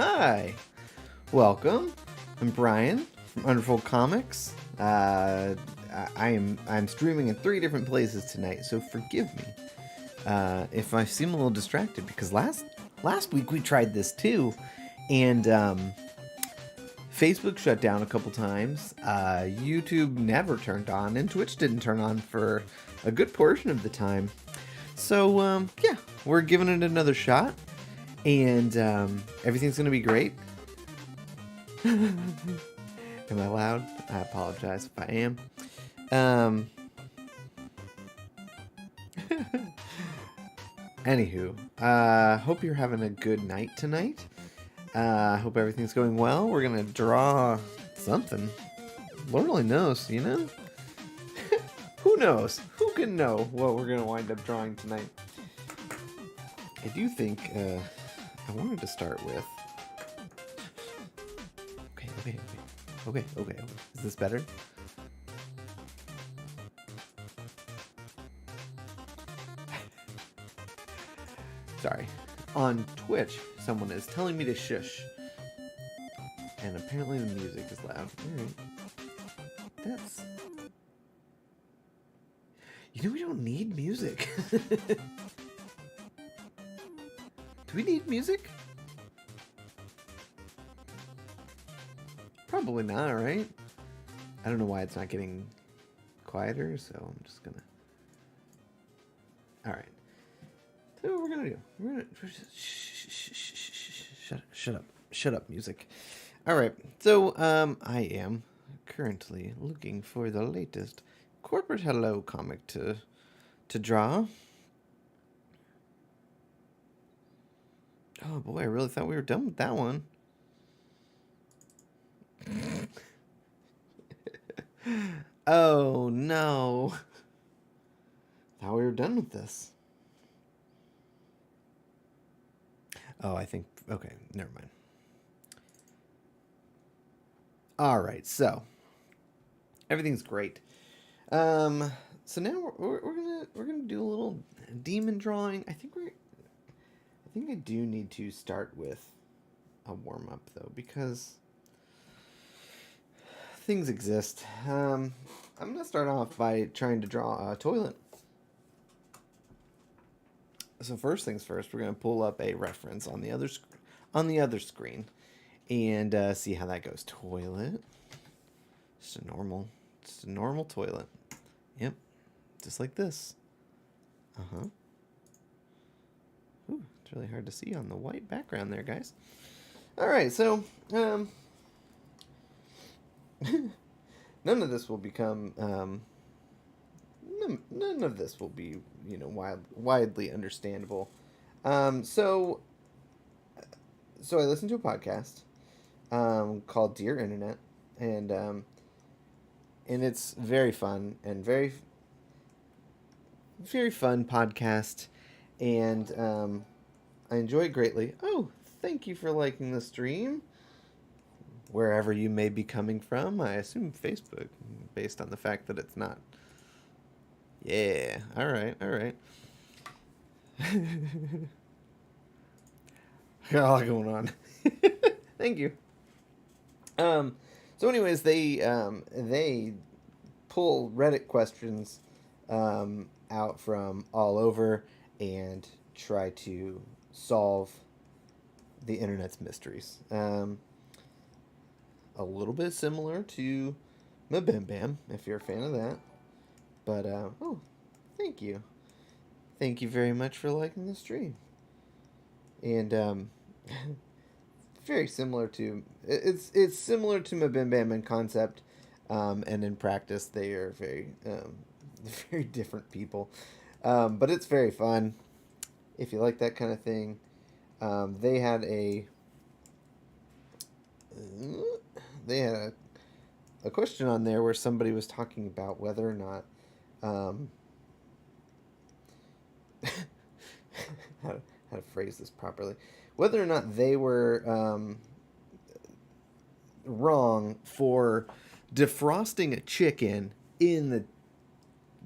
Hi, welcome. I'm Brian from Underfold Comics. I'm streaming in 3 different places tonight, so forgive me if I seem a little distracted because last week we tried this too, and Facebook shut down a couple times. YouTube never turned on, and Twitch didn't turn on for a good portion of the time. So yeah, we're giving it another shot. And everything's going to be great. Am I loud? I apologize if I am. Anywho, hope you're having a good night tonight. Hope everything's going well. We're going to draw something. Lord only knows, you know? Who knows? Who can know what we're going to wind up drawing tonight? I do think... I wanted to start with... Okay. Is this better? Sorry. On Twitch, someone is telling me to shush. And apparently the music is loud. Alright. That's... You know, we don't need music. Do we need music? Probably not, right? I don't know why it's not getting quieter, so I'm just gonna... Alright. So what we're gonna do. We're gonna... Shut up, music. Alright, so, I am currently looking for the latest Corporate Hello comic to draw. Oh boy, I really thought we were done with that one. Oh no. Thought we were done with this. Oh, I think... Okay, never mind. Alright, so. Everything's great. So now we're gonna do a little demon drawing. I think I do need to start with a warm-up, though, because things exist. I'm going to start off by trying to draw a toilet. So first things first, we're going to pull up a reference on the other screen and see how that goes. Toilet. Just a normal toilet. Yep. Just like this. Uh-huh. Ooh, it's really hard to see on the white background there, guys. Alright, so, none of this will become, none of this will be, you know, widely understandable. So I listened to a podcast, called Dear Internet, and it's very fun, and very fun podcast. And I enjoy it greatly. Oh, thank you for liking the stream. Wherever you may be coming from. I assume Facebook, based on the fact that it's not. Yeah, alright. Got a lot going on. Thank you. So anyways, they pull Reddit questions out from all over and try to solve the internet's mysteries. A little bit similar to Mabim Bam, if you're a fan of that. But, oh, thank you. Thank you very much for liking the stream. And, very similar to... It's similar to Mabim Bam in concept, and in practice they are very different people. But it's very fun. If you like that kind of thing. They had a question on there where somebody was talking about whether or not how to phrase this properly, whether or not they were wrong for defrosting a chicken in the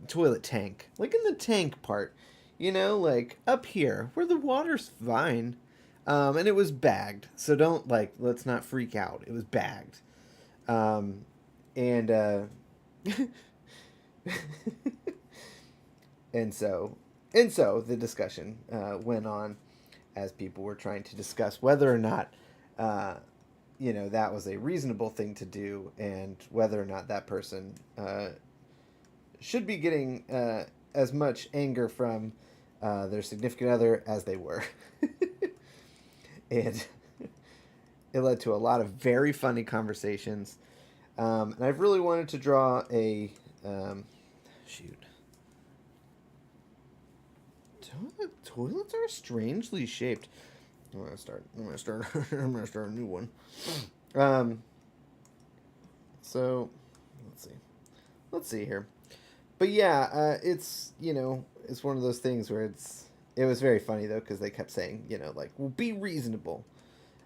toilet tank, like in the tank part, you know, like up here where the water's fine. And it was bagged. So don't let's not freak out. It was bagged. Um, and and so the discussion went on as people were trying to discuss whether or not uh, that was a reasonable thing to do, and whether or not that person should be getting as much anger from their significant other as they were. And it led to a lot of very funny conversations. And I've really wanted to draw a shoot. Toilets are strangely shaped. I'm gonna start. I'm gonna start a new one. Um. So, let's see. Let's see here. But yeah, it's one of those things where it was very funny though, because they kept saying, like, well, be reasonable.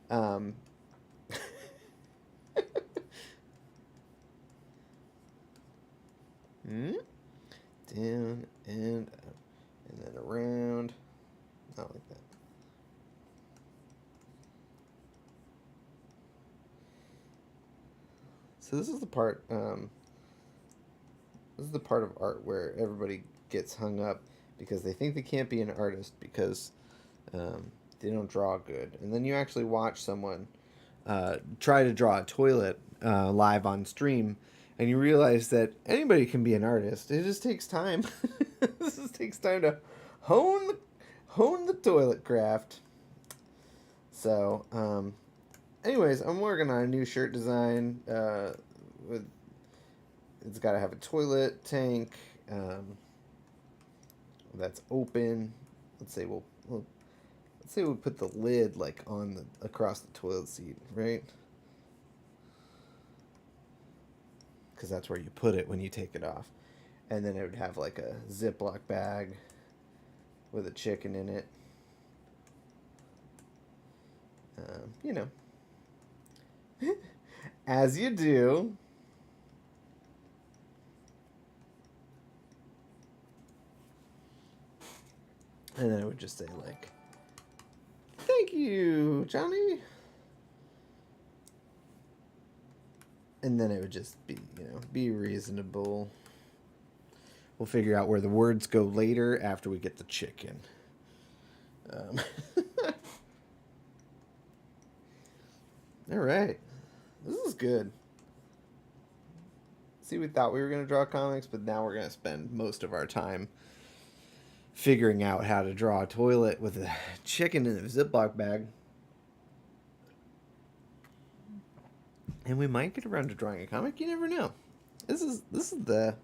Um. Down and up, and then around. Not like that. So this is the part. This is the part of art where everybody gets hung up because they think they can't be an artist because they don't draw good, and then you actually watch someone try to draw a toilet live on stream, and you realize that anybody can be an artist. It just takes time. This just takes time to hone the toilet craft. So, anyways, I'm working on a new shirt design. With It's got to have a toilet tank that's open. Let's say we'll put the lid like on across the toilet seat, right? Because that's where you put it when you take it off. And then it would have like a Ziploc bag with a chicken in it. You know, as you do. And then it would just say like, "Thank you, Johnny." And then it would just be, be reasonable. We'll figure out where the words go later after we get the chicken. All right. This is good. See, we thought we were going to draw comics, but now we're going to spend most of our time figuring out how to draw a toilet with a chicken in a Ziploc bag. And we might get around to drawing a comic. You never know. This is the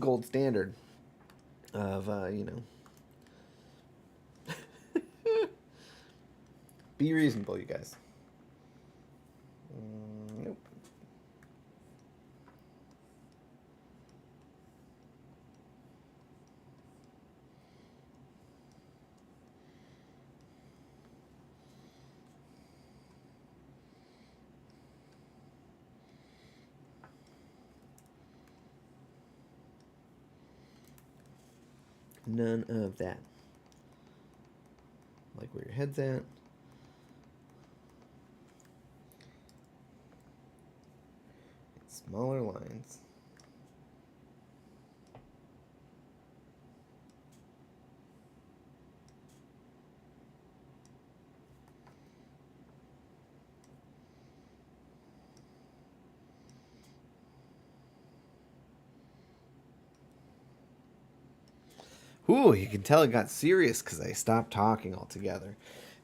gold standard of be reasonable, you guys. Nope. None of that. Like where your head's at. Smaller lines. Ooh, you can tell it got serious because I stopped talking altogether.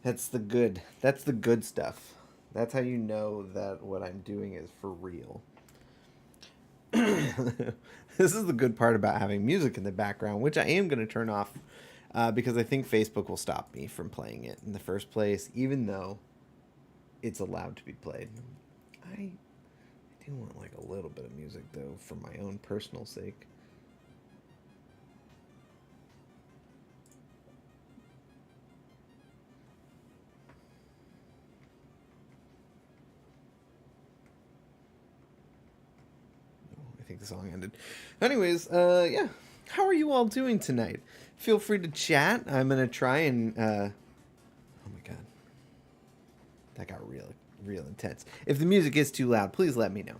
That's the good. That's the good stuff. That's how you know that what I'm doing is for real. This is the good part about having music in the background, which I am going to turn off because I think Facebook will stop me from playing it in the first place, even though it's allowed to be played. I do want like a little bit of music though for my own personal sake. I think the song ended. Anyways, yeah. How are you all doing tonight? Feel free to chat. I'm gonna try and real intense. If the music is too loud, please let me know.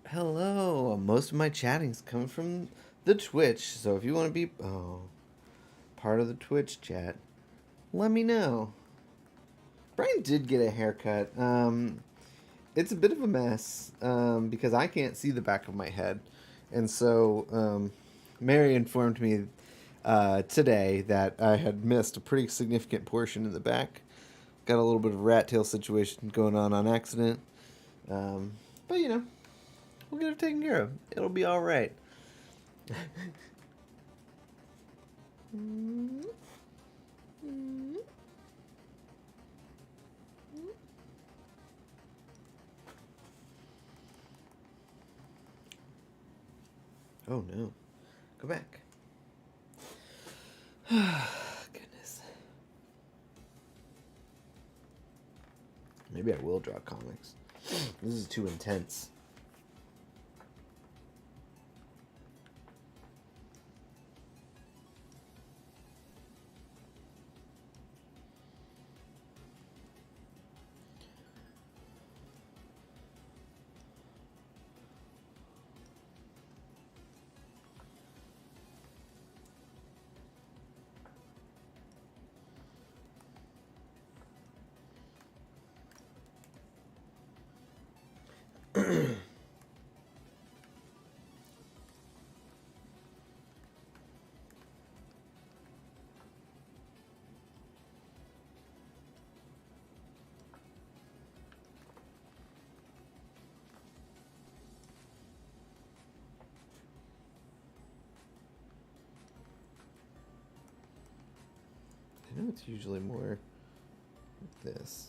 Hello. Most of my chatting's coming from the Twitch, so if you want to be part of the Twitch chat, let me know. Brian did get a haircut. It's a bit of a mess because I can't see the back of my head. And so Mary informed me today that I had missed a pretty significant portion in the back. Got a little bit of a rat tail situation going on accident. But, you know, we'll get it taken care of. It'll be all right. Oh, no. Go back. Goodness. Maybe I will draw comics. This is too intense. I know it's usually more like this.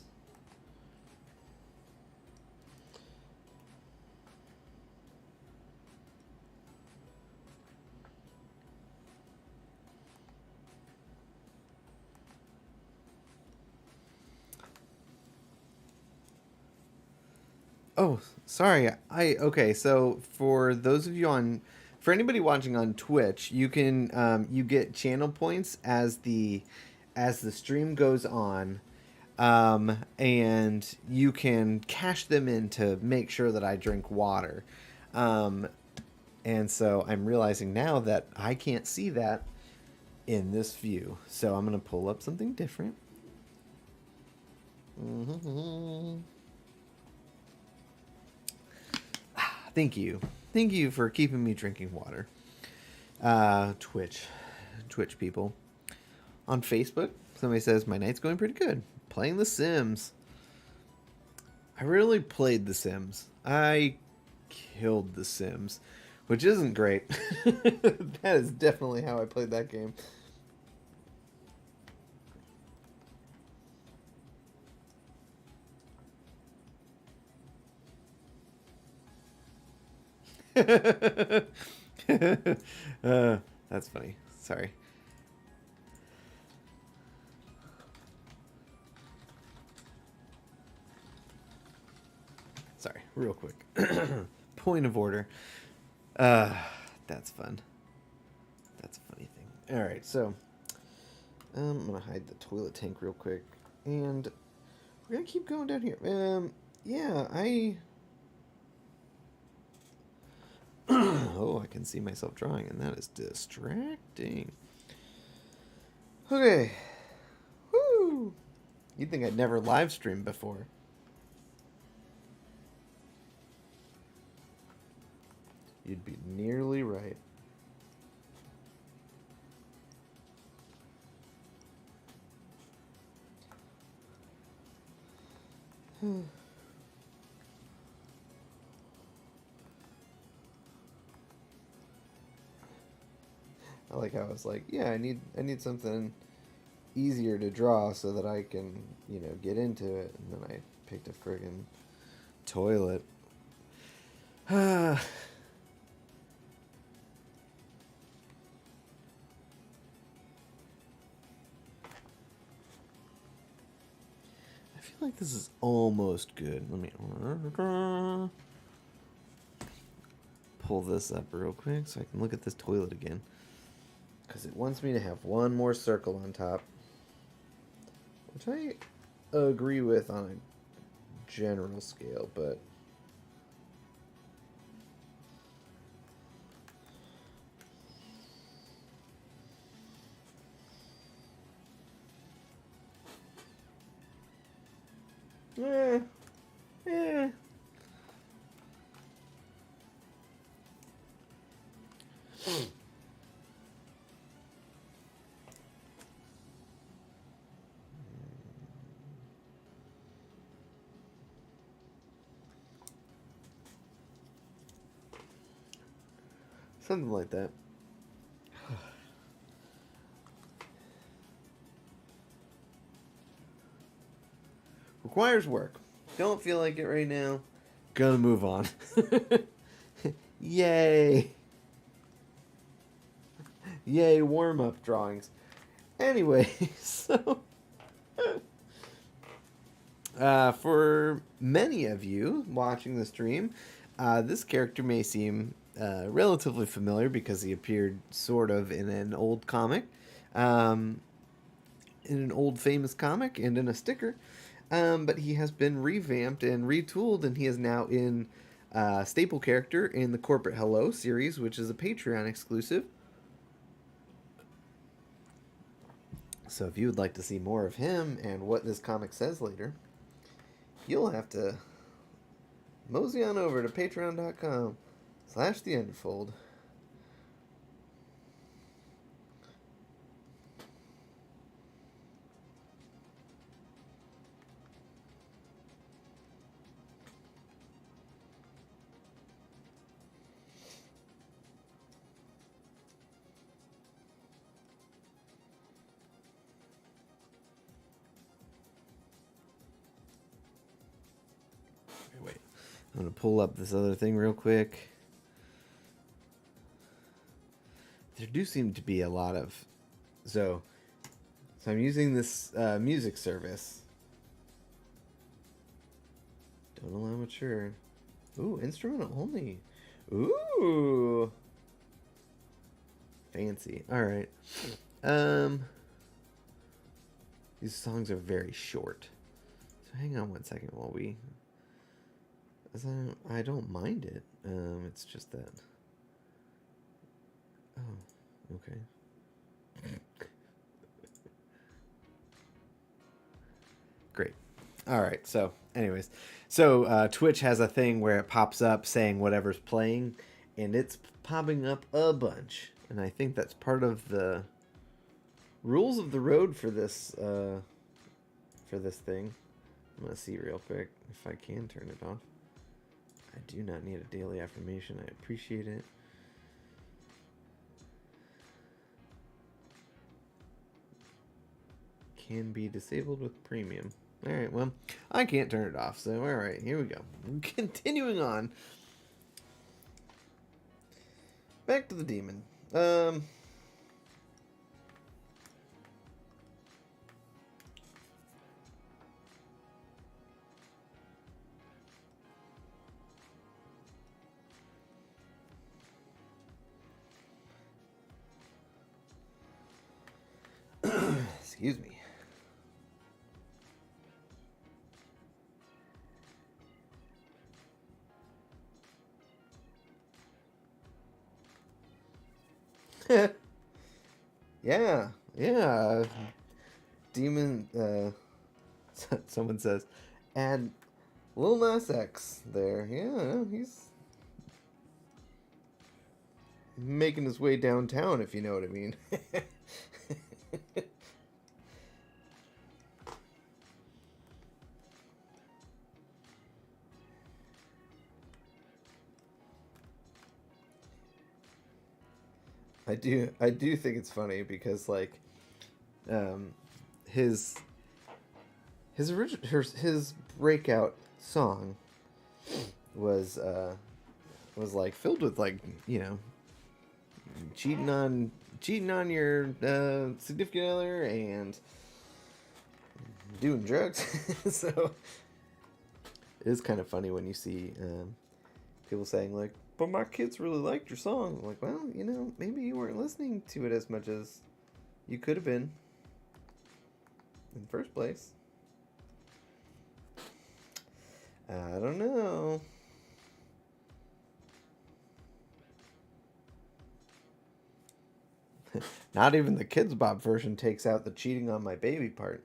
Oh, sorry. Okay. So for those of you for anybody watching on Twitch, you can you get channel points as the stream goes on, and you can cash them in to make sure that I drink water. And so I'm realizing now that I can't see that in this view. So I'm gonna pull up something different. Thank you. Thank you for keeping me drinking water. Twitch people. On Facebook, somebody says, my night's going pretty good. Playing The Sims. I really played The Sims. I killed The Sims, which isn't great. That is definitely how I played that game. That's funny. Sorry. Sorry, real quick. Point of order. That's fun. That's a funny thing. All right, so I'm gonna hide the toilet tank real quick, and we're gonna keep going down here. Yeah, oh, I can see myself drawing, and that is distracting. Okay. Woo! You'd think I'd never live streamed before. You'd be nearly right. I like how I was like, yeah, I need something easier to draw so that I can, you know, get into it. And then I picked a friggin' toilet. I feel like this is almost good. Let me pull this up real quick so I can look at this toilet again. Because it wants me to have one more circle on top. Which agree with on a general scale, but eh, eh. Something like that. Requires work. Don't feel like it right now. Gonna move on. Yay. Yay, warm-up drawings. Anyway, so for many of you watching the stream, this character may seem relatively familiar because he appeared sort of in an old comic, in an old famous comic, and in a sticker. But he has been revamped and retooled, and he is now in staple character in the Corporate Hello series, which is a Patreon exclusive. So if you would like to see more of him and what this comic says later, you'll have to mosey on over to patreon.com/the Underfold. Wait, I'm going to pull up this other thing real quick. There do seem to be a lot of... So I'm using this music service. Don't allow mature. Ooh, instrumental only. Ooh. Fancy. Alright. These songs are very short. So hang on one second while we... I don't mind it. It's just that... Oh, okay. Great. All right. So, anyways, Twitch has a thing where it pops up saying whatever's playing, and it's popping up a bunch. And I think that's part of the rules of the road for this thing. I'm gonna see real quick if I can turn it off. I do not need a daily affirmation. I appreciate it. Can be disabled with premium. Alright, well, I can't turn it off, so alright, here we go. Continuing on. Back to the demon. Excuse me. Yeah. Demon, someone says, add Lil Nas X there. Yeah, he's making his way downtown, if you know what I mean. I do think it's funny because like his his breakout song was like filled with like, you know, cheating on your significant other and doing drugs. So it is kind of funny when you see people saying like, but my kids really liked your song. I'm like, well, you know, maybe you weren't listening to it as much as you could have been in the first place. I don't know. Not even the Kids Bop version takes out the cheating on my baby part.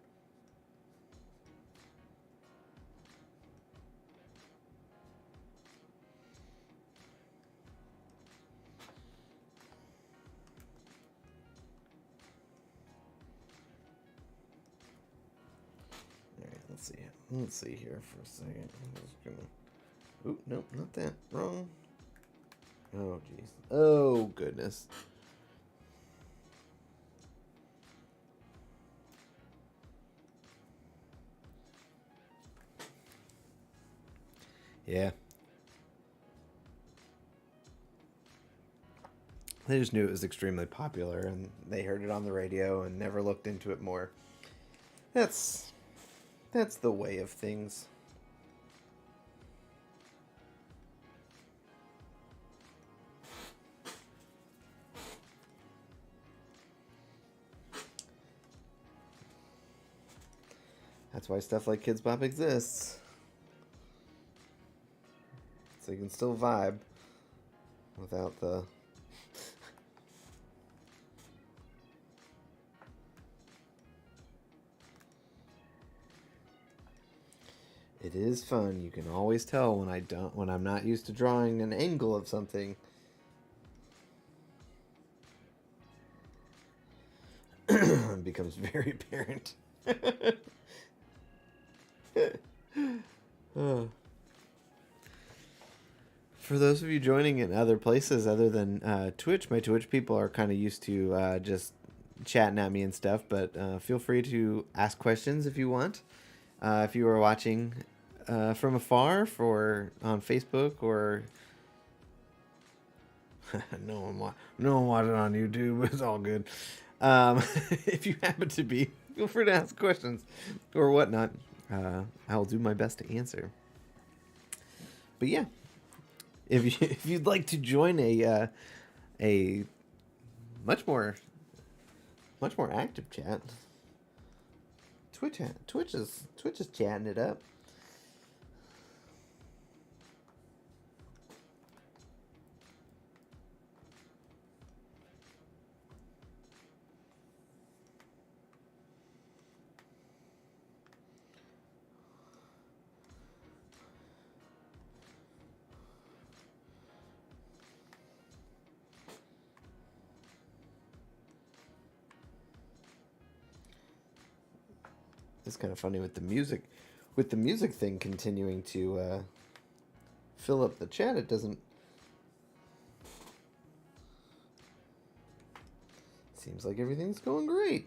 Alright, let's see. Let's see here for a second. I'm just gonna... Oop, nope, not that. Wrong. Oh, jeez. Oh, goodness. Yeah. They just knew it was extremely popular, and they heard it on the radio and never looked into it more. That's the way of things. That's why stuff like Kids Bop exists. So you can still vibe without the... It is fun. You can always tell when I'm not used to drawing an angle of something. It becomes very apparent. For those of you joining in other places other than Twitch, my Twitch people are kind of used to just chatting at me and stuff, but feel free to ask questions if you want. If you are watching from afar on Facebook or no one watching on YouTube, it's all good. If you happen to be, feel free to ask questions or whatnot. I'll do my best to answer. But yeah, if you'd like to join a much more active chat, Twitch is chatting it up. It's kind of funny with the music thing continuing to fill up the chat. It doesn't. Seems like everything's going great.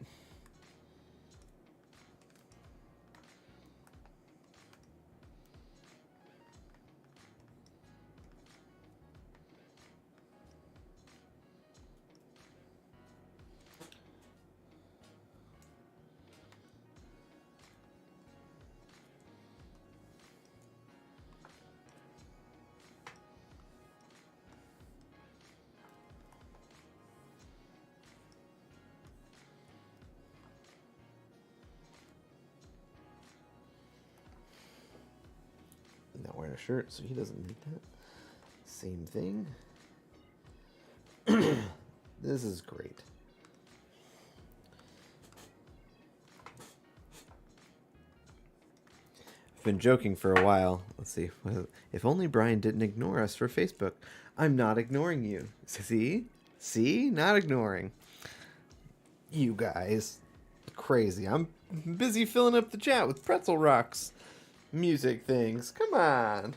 Not wearing a shirt, so he doesn't need that. Same thing. This is great. I've been joking for a while. Let's see. If only Brian didn't ignore us for Facebook. I'm not ignoring you. See? See? Not ignoring. You guys. Crazy. I'm busy filling up the chat with pretzel rocks. Music things. Come on.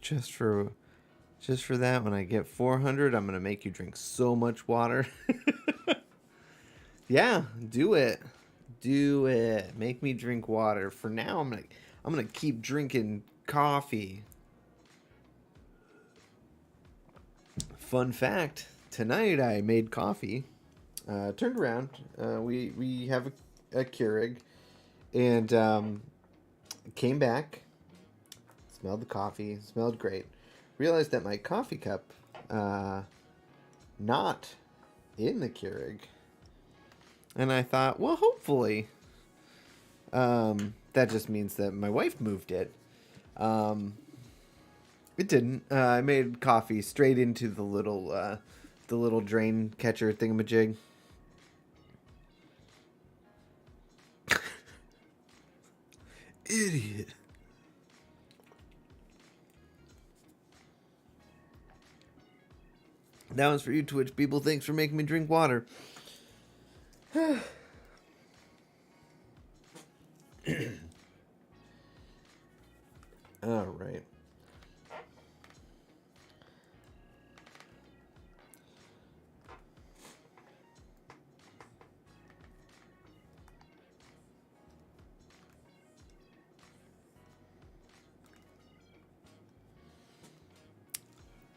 Just for that, when I get 400, I'm gonna make you drink so much water. Yeah, do it. Do it. Make me drink water. For now, I'm gonna keep drinking coffee. Fun fact: tonight I made coffee. Turned around. We have a Keurig, and came back. Smelled the coffee. Smelled great. Realized that my coffee cup, not in the Keurig. And I thought, well, hopefully, that just means that my wife moved it. It didn't. I made coffee straight into the little drain catcher thingamajig. Idiot. That one's for you, Twitch people. Thanks for making me drink water. All right.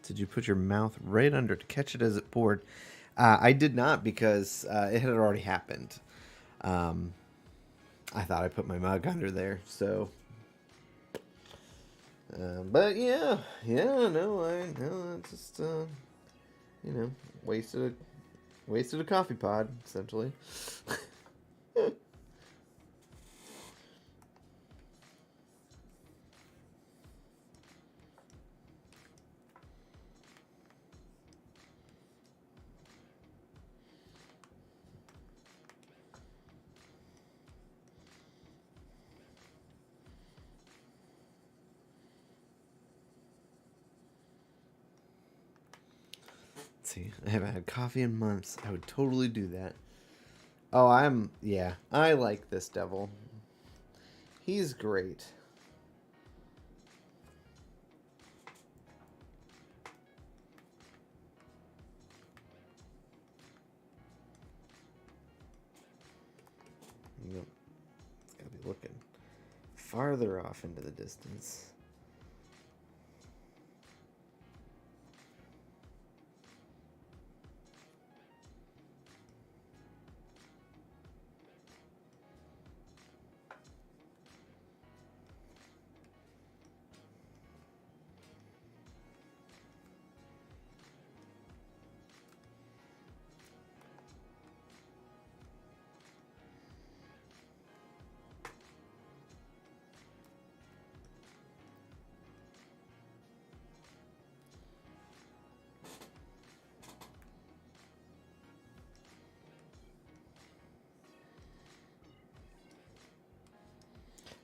Did you put your mouth right under to catch it as it poured? I did not, because it had already happened. I thought I put my mug under there, so. But yeah, no, I just wasted a coffee pod essentially. See, I haven't had coffee in months. I would totally do that. Oh, I like this devil. He's great. Yep. It's gotta be looking farther off into the distance.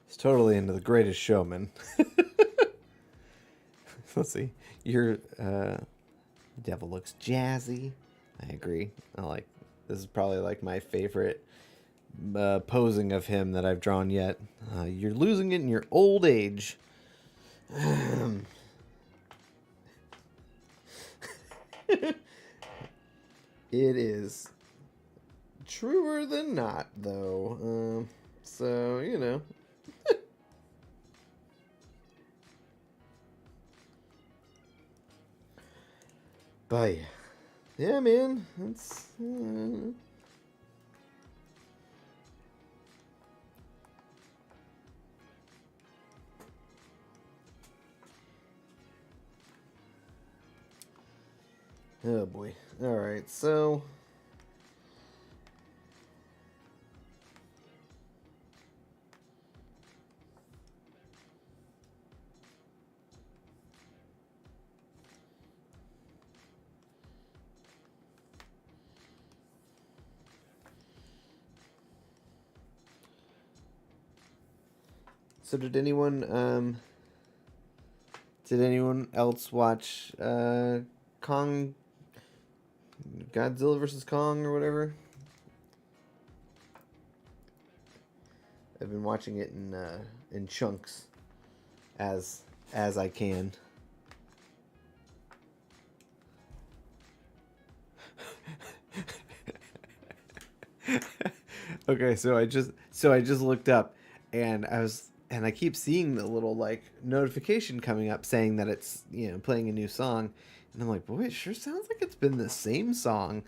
It's totally into the Greatest Showman. Let's see. Your devil looks jazzy. I agree. This is probably like my favorite posing of him that I've drawn yet. You're losing it in your old age. It is truer than not, though. So, you know. But yeah, man, it's. Oh boy. All right, so. So did anyone else watch Kong, Godzilla versus Kong or whatever? I've been watching it in chunks as I can. Okay, so I just looked up, and I keep seeing the little like notification coming up saying that it's playing a new song, and I'm like, boy, it sure sounds like it's been the same song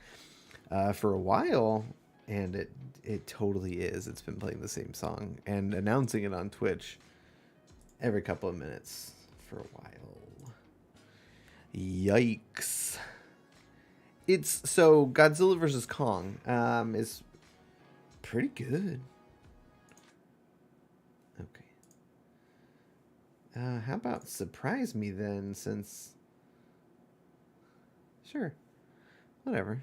for a while, and it totally is. It's been playing the same song and announcing it on Twitch every couple of minutes for a while. Yikes. It's so Godzilla versus Kong is pretty good. Okay. How about surprise me then, since sure. Whatever.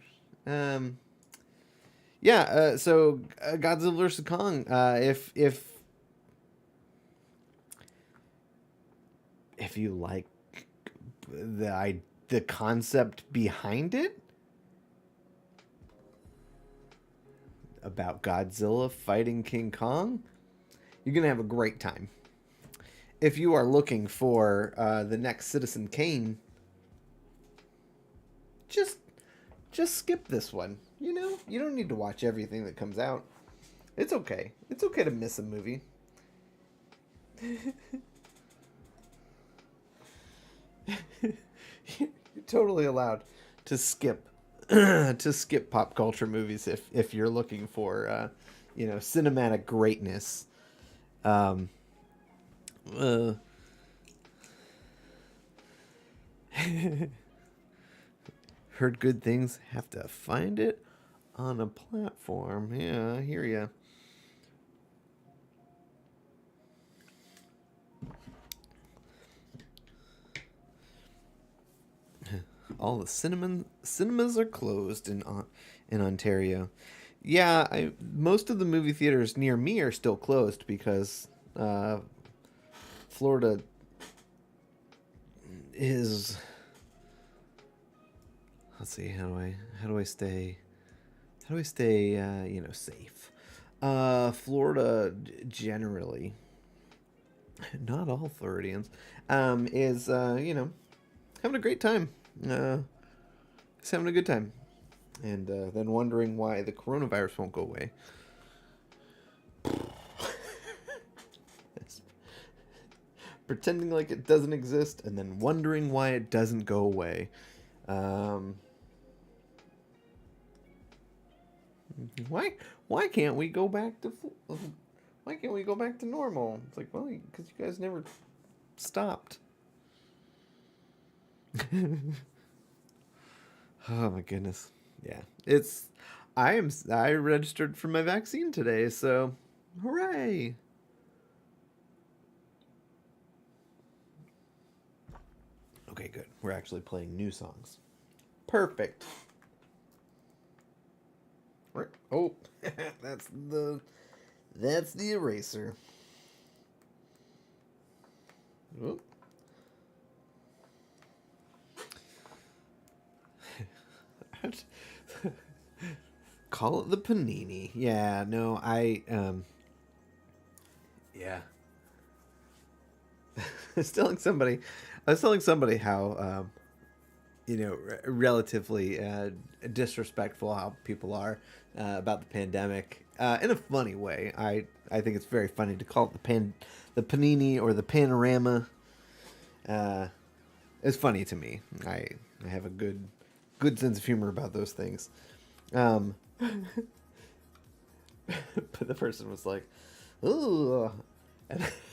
Yeah, so Godzilla vs. Kong, if you like the concept behind it, about Godzilla fighting King Kong, you're going to have a great time. If you are looking for the next Citizen Kane, just skip this one. You don't need to watch everything that comes out. It's okay. It's okay to miss a movie. You're totally allowed to skip pop culture movies if you're looking for cinematic greatness. Heard good things, have to find it on a platform. Yeah, I hear ya. All the cinemas are closed in Ontario. Yeah, most of the movie theaters near me are still closed because Florida is. Let's see, how do I stay safe? Florida generally, not all Floridians, is having a great time. Just having a good time, and then wondering why the coronavirus won't go away. Pretending like it doesn't exist, and then wondering why it doesn't go away. Why can't we go back to normal? It's like, well, because you guys never stopped. Oh my goodness. Yeah. I registered for my vaccine today, so hooray. Okay, good. We're actually playing new songs. Perfect. Oh, that's the eraser. Oh. Call it the panini. Yeah, no, yeah. I was telling somebody how relatively disrespectful how people are about the pandemic in a funny way. I think it's very funny to call it the panini or the panorama. It's funny to me. I have a good sense of humor about those things. But the person was like, "Ooh,"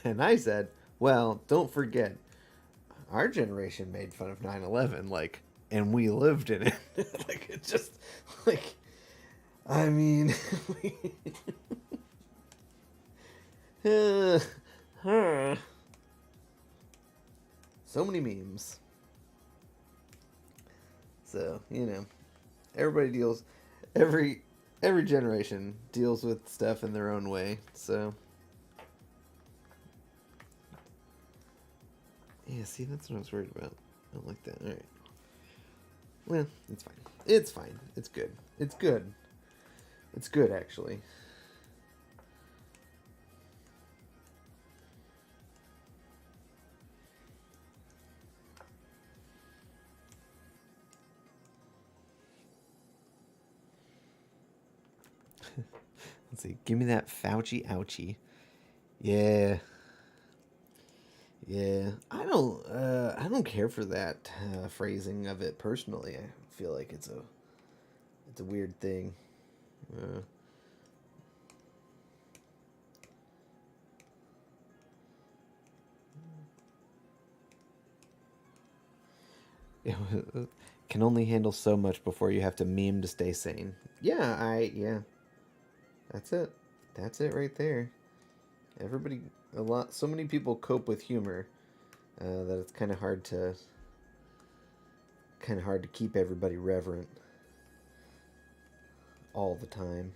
and I said, "Well, don't forget, our generation made fun of 9/11, like, and we lived in it." Like, it's just like, I mean, so many memes. So every generation deals with stuff in their own way. So Yeah, see, that's what I was worried about. I don't like that. All right. Well, it's fine. It's fine. It's good. It's good. It's good, actually. Let's see. Give me that Fouchy ouchie. Yeah. Yeah. I don't care for that phrasing of it personally. I feel like it's a weird thing. Uh, it can only handle so much before you have to meme to stay sane. Yeah. That's it. That's it right there. Everybody, so many people cope with humor that it's kind of hard to keep everybody reverent all the time.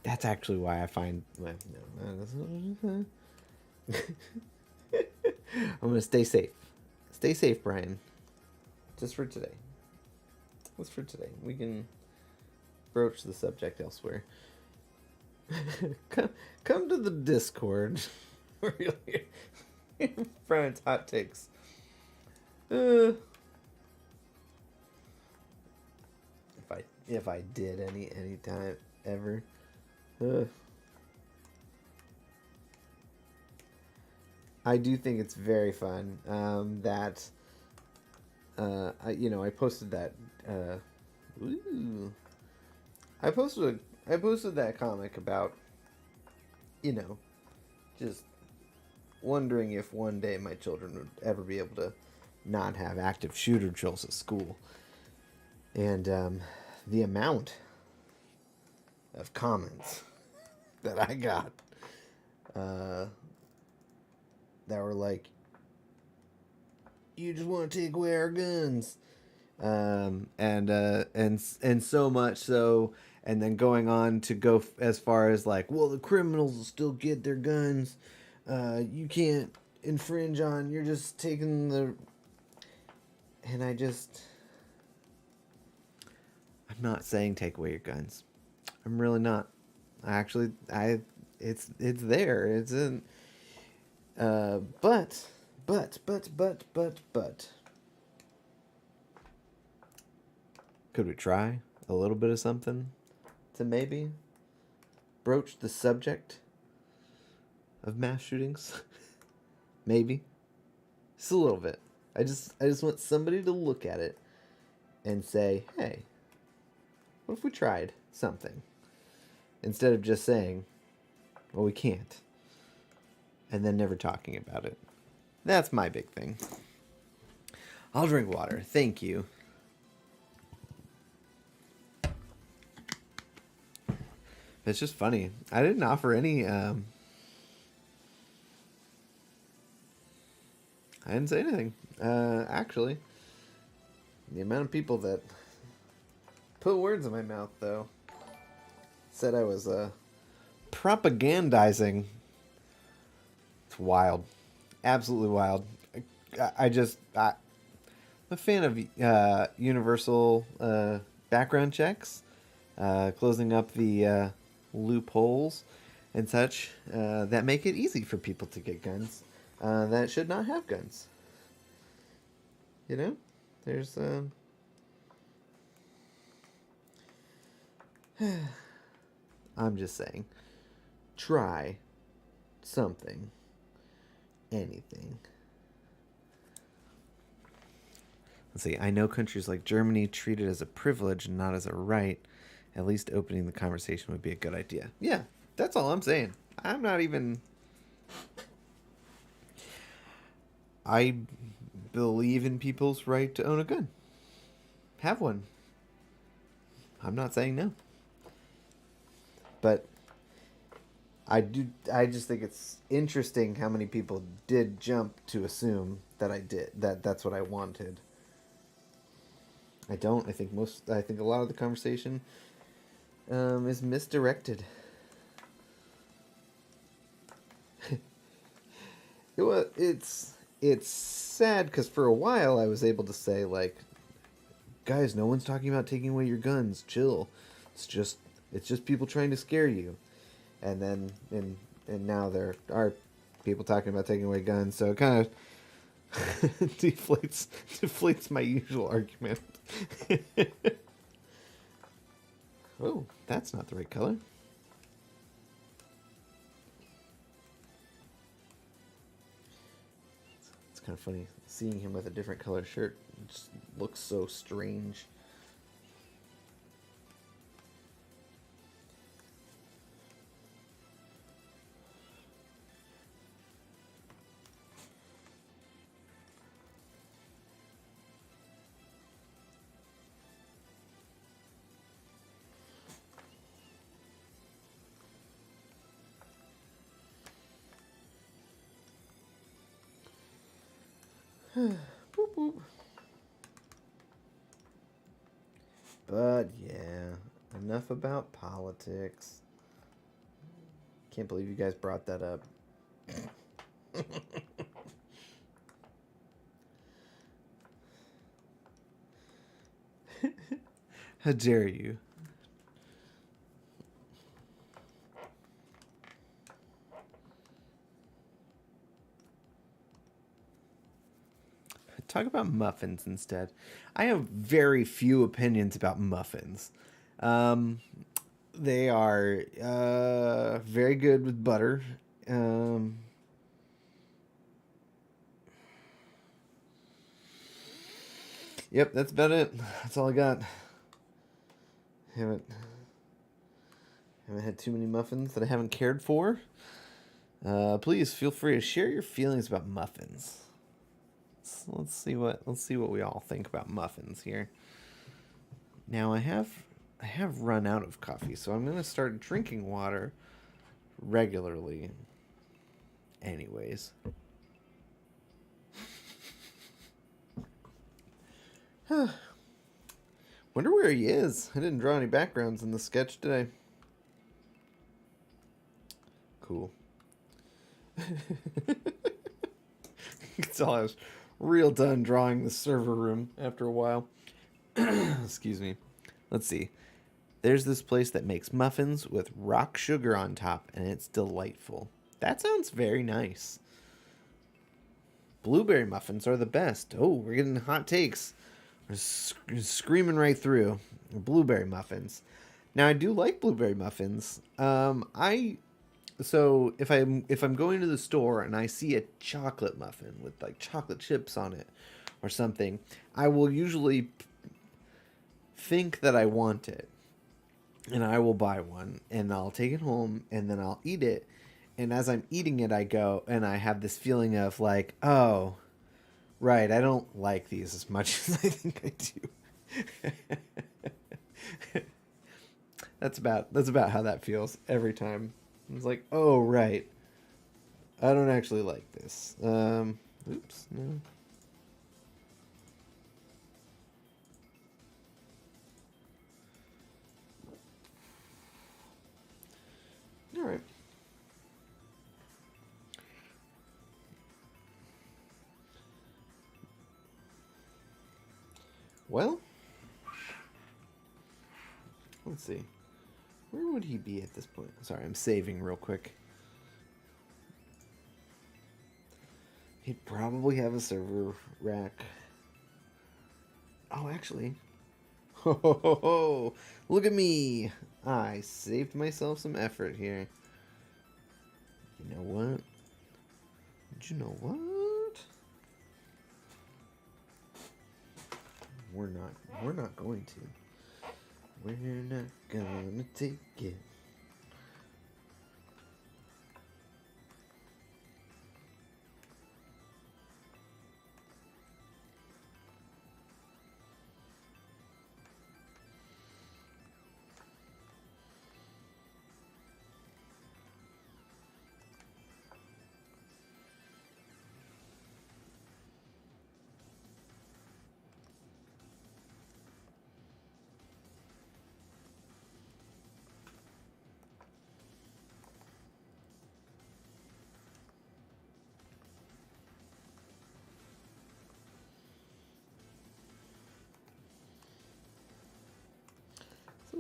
That's actually why I find. Well, no, I'm gonna stay safe. Stay safe, Brian. Just for today. Just for today. We can broach the subject elsewhere. come to the Discord where you'll hear Brian's hot takes. If I did any time ever. I do think it's very fun that I posted that ooh, I posted that comic about you know just wondering if one day my children would ever be able to not have active shooter drills at school, and the amount of comments that I got uh, that were like, "You just want to take away our guns," and so much so, and then going on to go as far as like, "Well, the criminals will still get their guns. You can't infringe on. You're just taking the." And I'm not saying take away your guns. I'm really not. It's there. It's in. But. Could we try a little bit of something to maybe broach the subject of mass shootings? Maybe. Just a little bit. I just want somebody to look at it and say, "Hey, what if we tried something?" Instead of just saying, "Well, we can't," and then never talking about it. That's my big thing. I'll drink water. Thank you. It's just funny. I didn't offer any. I didn't say anything. Actually, the amount of people that put words in my mouth, though, said I was propagandizing. It's wild. Absolutely wild. I'm a fan of universal background checks, closing up the loopholes and such that make it easy for people to get guns that should not have guns. There's I'm just saying, try something, anything. Let's see. I know countries like Germany treat it as a privilege and not as a right. At least opening the conversation would be a good idea. Yeah, that's all I'm saying. I'm not even. I believe in people's right to own a gun. Have one. I'm not saying no. But I just think it's interesting how many people did jump to assume that I did. That's what I wanted. I don't. I think a lot of the conversation is misdirected. It's sad because for a while I was able to say like, guys, no one's talking about taking away your guns. Chill. It's just people trying to scare you. And then and now there are people talking about taking away guns. So it kind of deflates my usual argument. Oh, that's not the right color. It's kind of funny seeing him with a different color shirt. It just looks so strange. Boop, boop. But yeah, enough about politics. Can't believe you guys brought that up. How dare you? Talk about muffins instead. I have very few opinions about muffins. Um, they are very good with butter. Um, yep, that's about it. That's all I got. Haven't haven't had too many muffins that I haven't cared for. Please feel free to share your feelings about muffins. Let's see what we all think about muffins here. Now I have run out of coffee, so I'm gonna start drinking water regularly. Anyways. Wonder where he is. I didn't draw any backgrounds in the sketch today. Cool. It's all I was real done drawing the server room after a while. Excuse me. Let's see. There's this place that makes muffins with rock sugar on top, and it's delightful. That sounds very nice. Blueberry muffins are the best. Oh, we're getting hot takes. We're screaming right through. Blueberry muffins. Now I do like blueberry muffins. So if I'm going to the store and I see a chocolate muffin with like chocolate chips on it or something, I will usually think that I want it. And I will buy one and I'll take it home and then I'll eat it. And as I'm eating it, I go and I have this feeling of like, oh, right, I don't like these as much as I think I do. That's about how that feels every time. It's like, oh, right, I don't actually like this. Oops, no. All right. Well, let's see. Where would he be at this point? Sorry, I'm saving real quick. He'd probably have a server rack. Oh, actually. Ho, ho, ho, ho. Look at me. I saved myself some effort here. You know what? You know what? We're not going to. We're not gonna take it.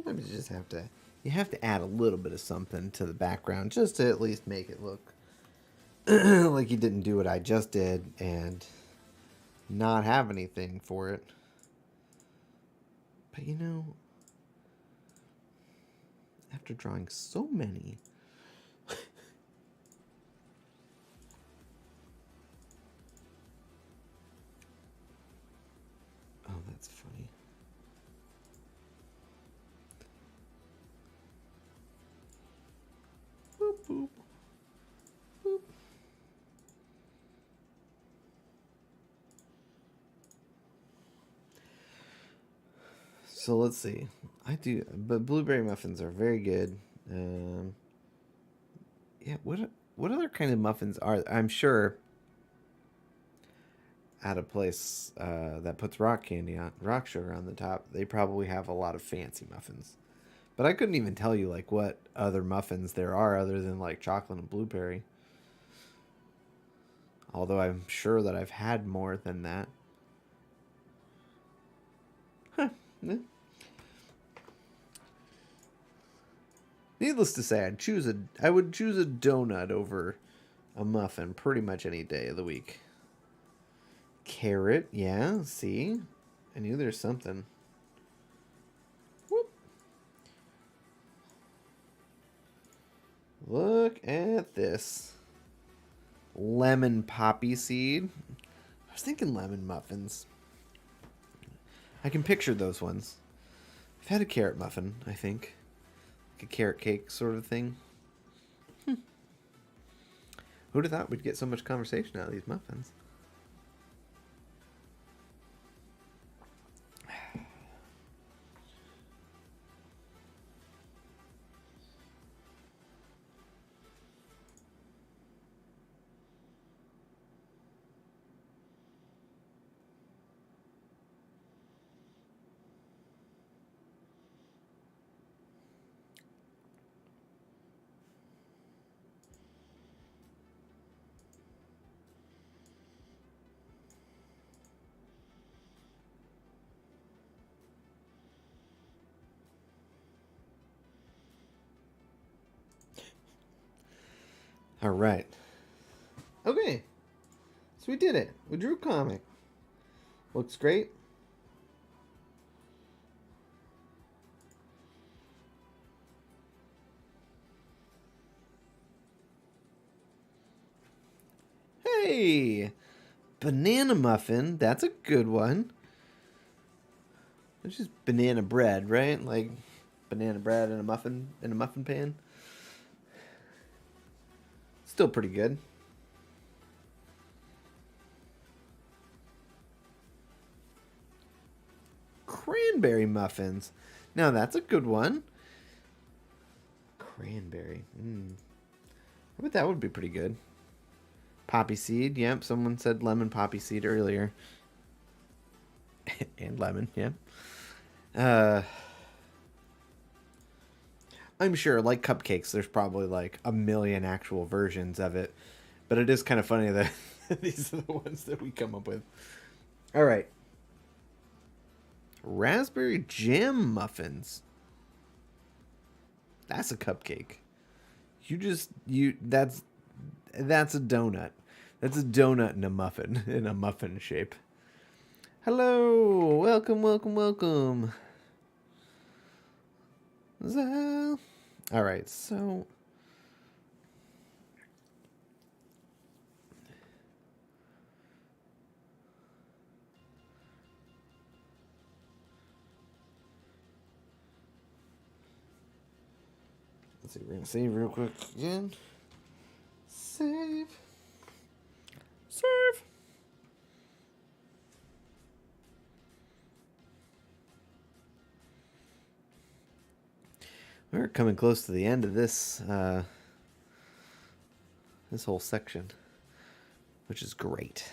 sometimes you have to add a little bit of something to the background just to at least make it look like you didn't do what I just did and not have anything for it. But you know, after drawing so many, oh, that's funny. Boop, boop, boop. So let's see. But blueberry muffins are very good. Yeah, what other kind of muffins are? I'm sure at a place that puts rock sugar on the top, they probably have a lot of fancy muffins. But I couldn't even tell you like what other muffins there are other than like chocolate and blueberry. Although I'm sure that I've had more than that. Huh. Needless to say, I would choose a donut over a muffin pretty much any day of the week. Carrot, yeah, see? I knew there's something. Whoop. Look at this. Lemon poppy seed. I was thinking lemon muffins. I can picture those ones. I've had a carrot muffin, I think. Like a carrot cake sort of thing. Who'd have thought we'd get so much conversation out of these muffins? All right. Okay. So we did it. We drew a comic. Looks great. Hey! Banana muffin. That's a good one. It's just banana bread, right? Like banana bread in a muffin pan. Still pretty good. Cranberry muffins. Now that's a good one. Cranberry. I bet that would be pretty good. Poppy seed. Yep, someone said lemon poppy seed earlier. And lemon, yeah. I'm sure, like cupcakes, there's probably like a million actual versions of it. But it is kind of funny that these are the ones that we come up with. All right. Raspberry jam muffins. That's a cupcake. That's a donut. That's a donut in a muffin shape. Hello, welcome. All right, so let's see. We're gonna save real quick again. Save. We're coming close to the end of this this whole section, which is great.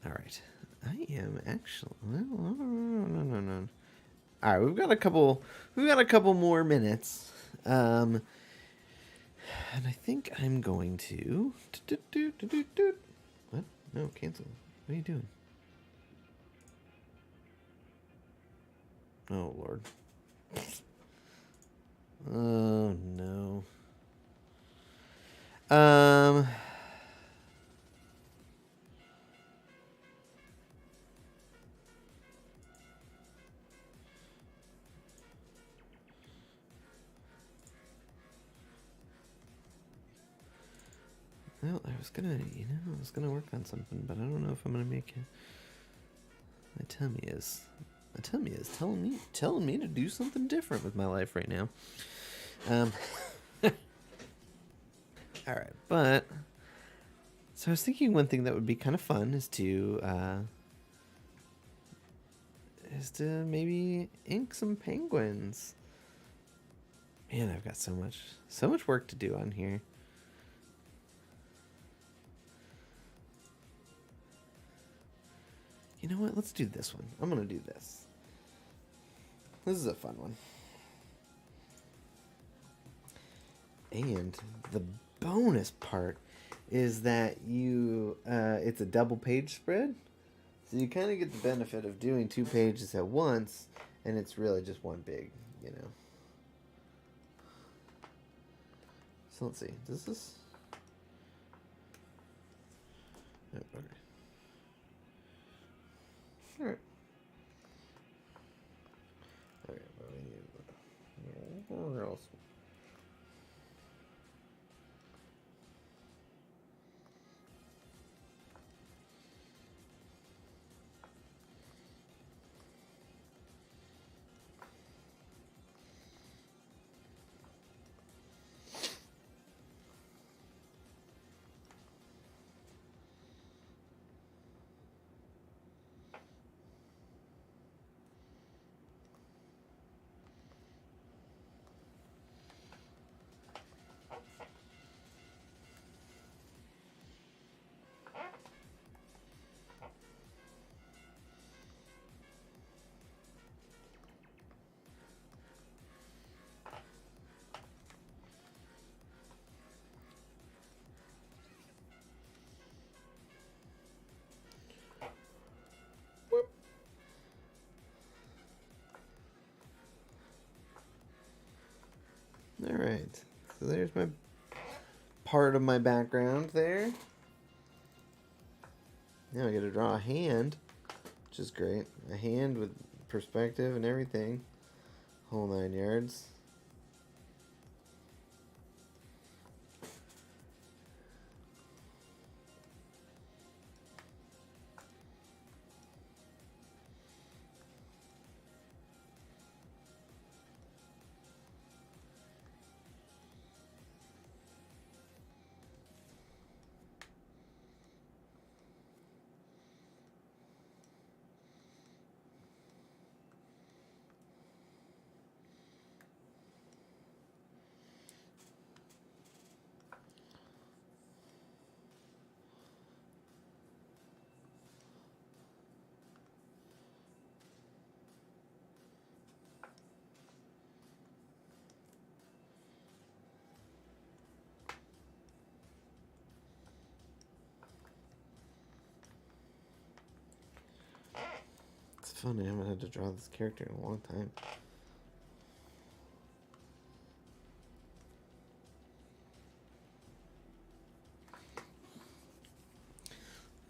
All right, I am actually. No. All right, we've got a couple more minutes, and I think I'm going to. What? No, cancel. What are you doing? Oh, Lord. Oh, no. Um... Well, I was gonna work on something, but I don't know if I'm gonna make it. My tummy is telling me to do something different with my life right now. All right, but so I was thinking one thing that would be kind of fun is to maybe ink some penguins. Man, I've got so much work to do on here. You know what? Let's do this one. I'm gonna do this. This is a fun one. And the bonus part is that it's a double page spread. So you kind of get the benefit of doing 2 pages at once, and it's really just one big, So let's see. Does this... Oh, okay. Alright. Alright, well, we need... Where else? Alright, so there's my part of my background there. Now I gotta draw a hand, which is great. A hand with perspective and everything. Whole 9 yards. It's fun, I haven't had to draw this character in a long time.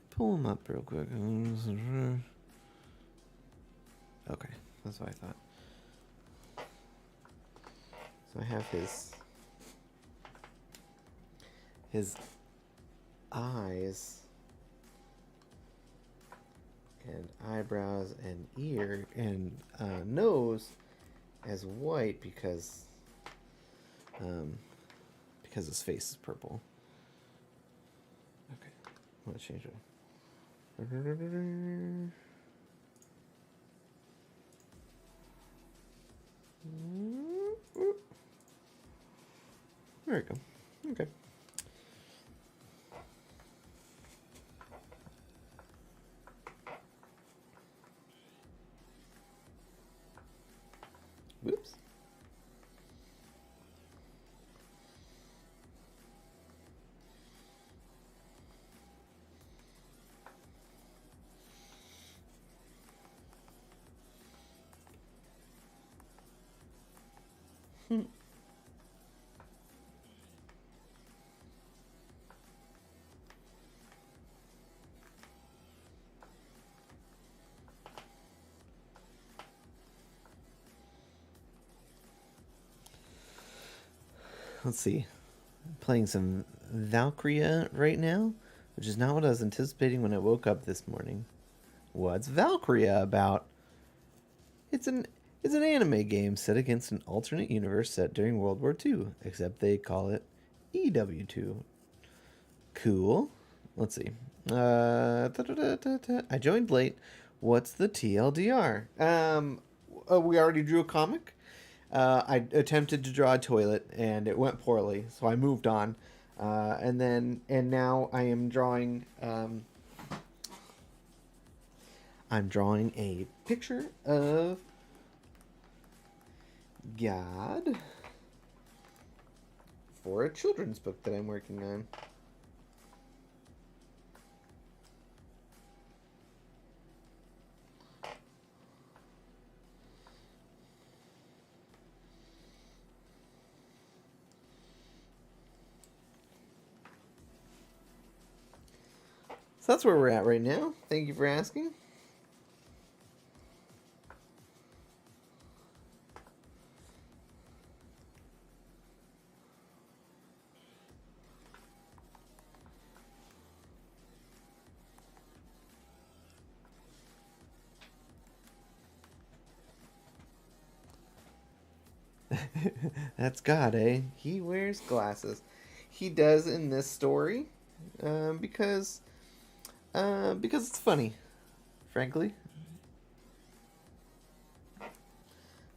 Pull him up real quick. Okay, that's what I thought. So I have his eyes and eyebrows and ear and nose as white because his face is purple. Okay, I'm gonna change it. There we go. Okay. Whoops. Let's see. I'm playing some Valkria right now, which is not what I was anticipating when I woke up this morning. What's Valkyria about? It's an it's an anime game set against an alternate universe set during World War II, except they call it EW2. Cool. Let's see. I joined late. What's the TLDR? We already drew a comic. I attempted to draw a toilet and it went poorly, so I moved on. And now I am drawing. I'm drawing a picture of God for a children's book that I'm working on. So that's where we're at right now. Thank you for asking. That's God, eh? He wears glasses. He does in this story, because it's funny. Frankly,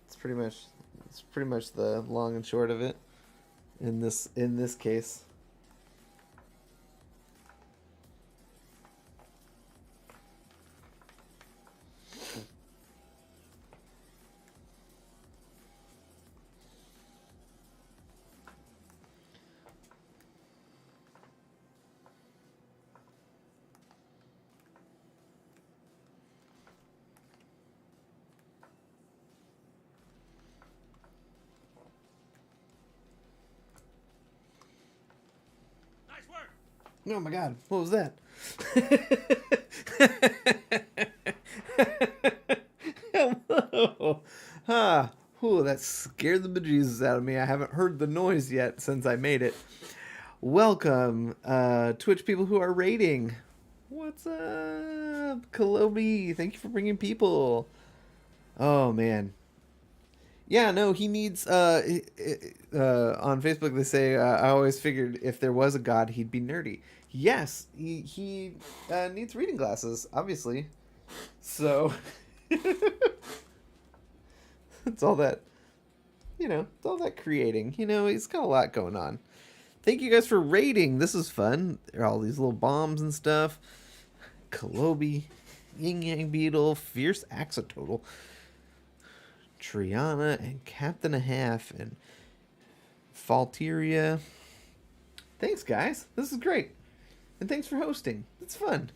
it's pretty much the long and short of it. In this case. Oh my God, what was that? Hello. Ah, ooh, that scared the bejesus out of me. I haven't heard the noise yet since I made it. Welcome, Twitch people who are rating. What's up, Kalobi? Thank you for bringing people. Oh man, yeah, no, he needs. On Facebook, they say I always figured if there was a god, he'd be nerdy. Yes, he needs reading glasses, obviously. So it's all that, it's all that creating. He's got a lot going on. Thank you guys for rating. This is fun. There are all these little bombs and stuff. Kalobi, Yin Yang Beetle, Fierce Axolotl, Triana, and Captain a Half, and Falteria. Thanks, guys. This is great. And thanks for hosting. It's fun.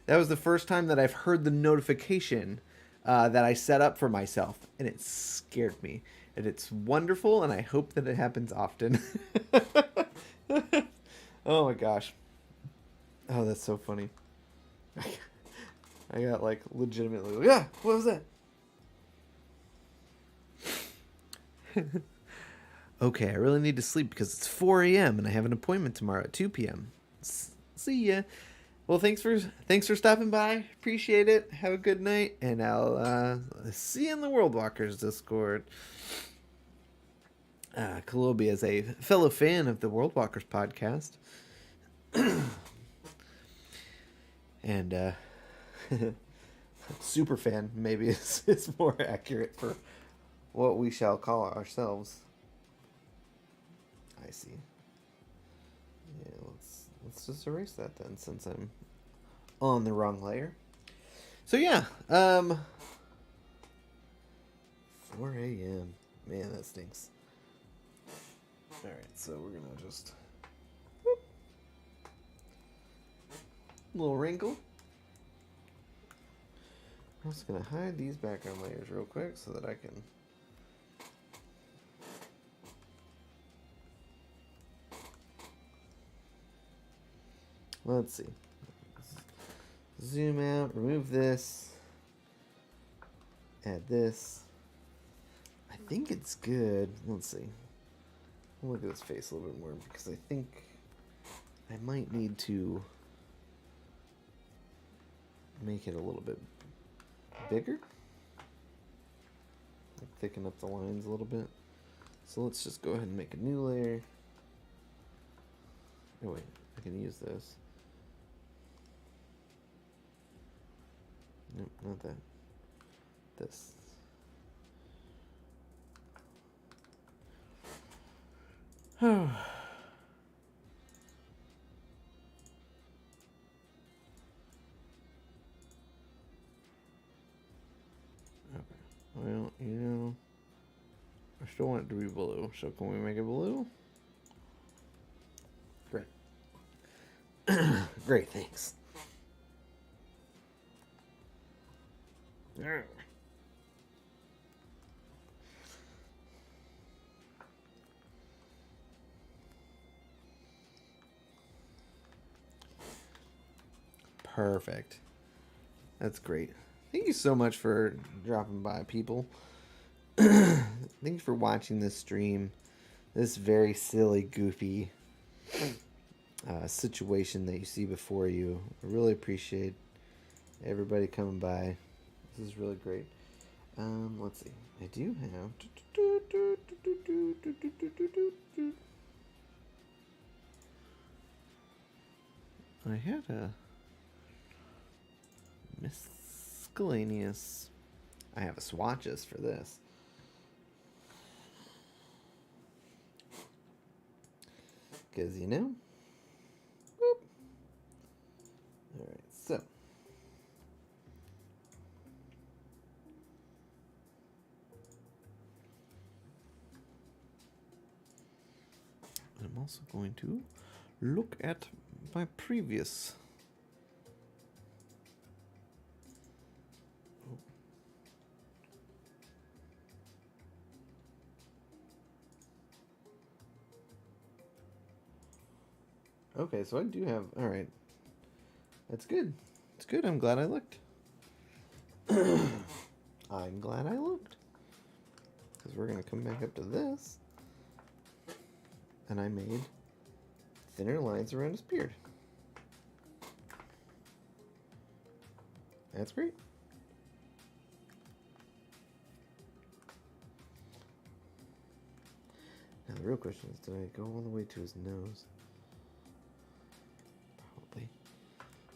That was the first time that I've heard the notification that I set up for myself, and it scared me. And it's wonderful, and I hope that it happens often. Oh my gosh. Oh, that's so funny. I got like legitimately, yeah, what was that? Okay, I really need to sleep because it's 4 a.m. and I have an appointment tomorrow at 2 p.m. See ya. Well, thanks for stopping by. Appreciate it. Have a good night, and I'll see you in the World Walkers Discord. Kalobi is a fellow fan of the World Walkers podcast. And super fan maybe is more accurate for what we shall call ourselves. I see. Yeah, let's just erase that then, since I'm on the wrong layer. So yeah, 4 a.m. Man, that stinks. All right, so we're gonna just whoop, little wrinkle. I'm just gonna hide these background layers real quick so that I can Let's see. Zoom out, remove this, add this. I think it's good. Let's see. I'll look at his face a little bit more because I think I might need to make it a little bit bigger. Like thicken up the lines a little bit. So let's just go ahead and make a new layer. Oh wait, I can use this. Nope, not that. This. Oh. Well, you know, I still want it to be blue, so can we make it blue? Great. Great, thanks. Perfect. That's great. Thank you so much for dropping by, people. Thank you for watching this stream. This very silly, goofy situation that you see before you. I really appreciate everybody coming by. This is really great. Let's see. I do have. I had a miscellaneous. I have a swatches for this. Because, you know. Whoop. Alright, so. I'm also going to look at my previous. Okay, so I do have. Alright. That's good. It's good. I'm glad I looked. I'm glad I looked. Because we're going to come back up to this. And I made thinner lines around his beard. That's great. Now the real question is, did I go all the way to his nose? Probably.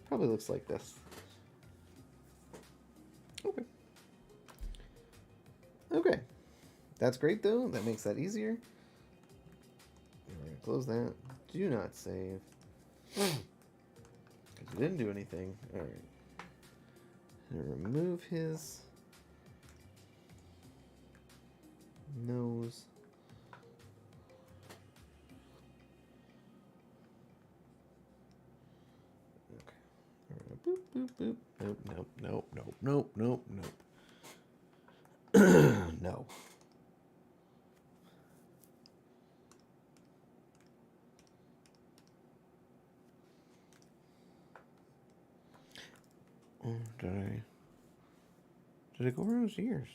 Probably looks like this. Okay. Okay. That's great though. That makes that easier. We're gonna close that. Do not save. Because we didn't do anything. Alright. Remove his nose. Okay. Boop, boop, boop. Nope, nope, nope, nope, nope, nope, nope. No. Oh, did I go around his ears?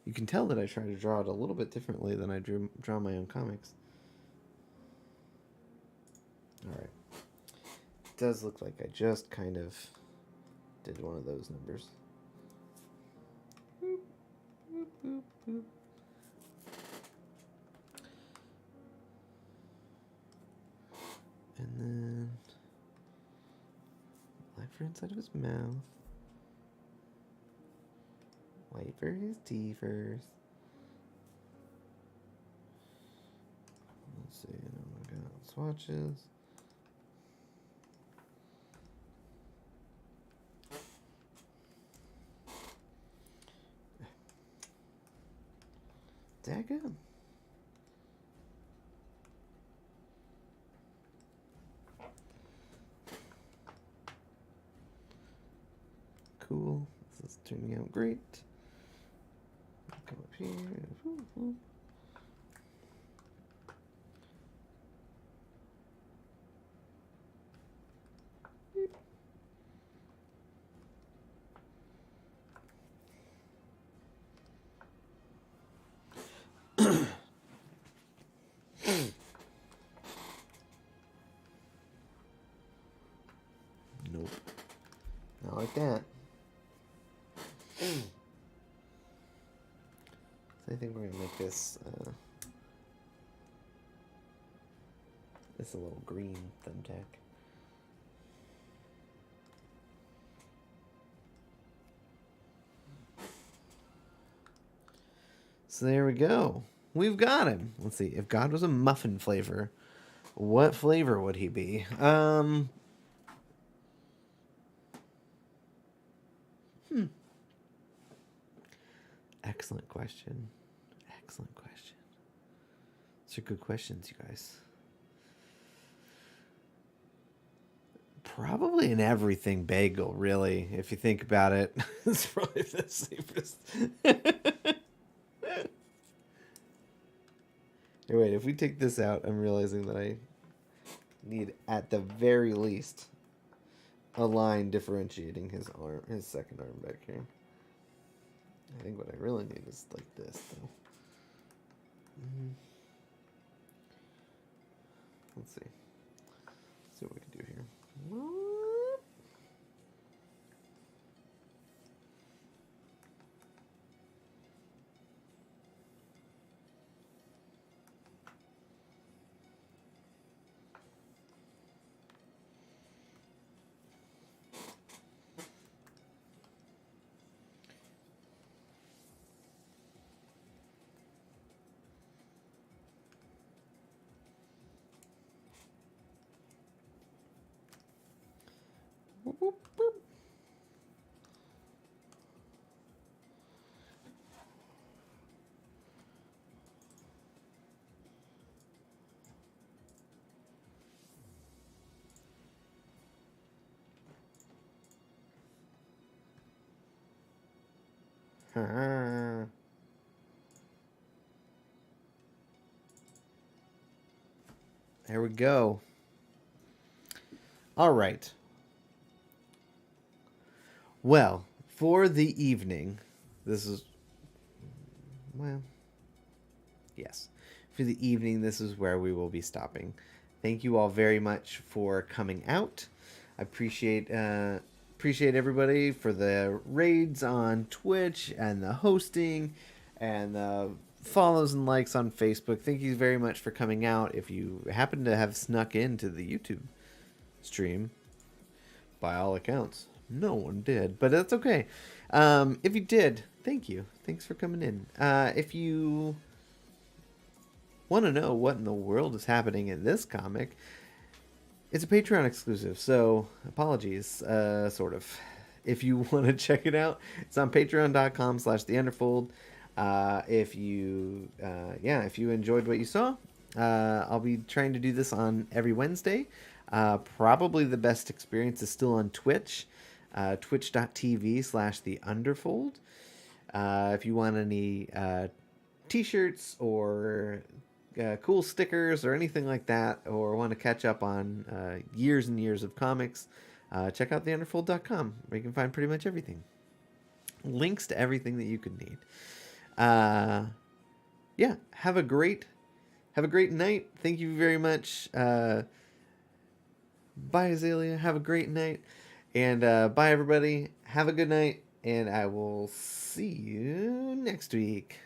You can tell that I try to draw it a little bit differently than I draw my own comics. Alright. It does look like I just kind of did one of those numbers. Boop, boop, boop, boop. And then light for inside of his mouth. White for his teeth first. Let's see, I got swatches. Daggum. Cool. This is turning out great. Come up here. Woo, woo. like that. So I think we're gonna make this a little green thumbtack. So there we go. We've got him. Let's see. If God was a muffin flavor, what flavor would he be? Excellent question. Excellent question. These are good questions, you guys. Probably an everything bagel, really, if you think about it. It's probably the safest. Hey, wait, if we take this out, I'm realizing that I need, at the very least, a line differentiating his arm, his second arm back here. I think what I really need is like this, though. Let's see. Let's see what we can do here. Boop, boop, boop. There we go. All right. Well, for the evening, this is, well, yes. For the evening, this is where we will be stopping. Thank you all very much for coming out. I appreciate everybody for the raids on Twitch and the hosting and the follows and likes on Facebook. Thank you very much for coming out. If you happen to have snuck into the YouTube stream, by all accounts, no one did, but that's okay. If you did, thank you. Thanks for coming in. If you want to know what in the world is happening in this comic, it's a Patreon exclusive, so apologies, sort of. If you want to check it out, it's on patreon.com/theunderfold. If you enjoyed what you saw, I'll be trying to do this on every Wednesday. Probably the best experience is still on Twitch, twitch.tv/theunderfold. If you want any t-shirts or cool stickers or anything like that, or want to catch up on years and years of comics, check out theunderfold.com, where you can find pretty much everything. Links to everything that you could need. Yeah, have a great night. Thank you very much. Bye, Azalea. Have a great night. And bye, everybody. Have a good night. And I will see you next week.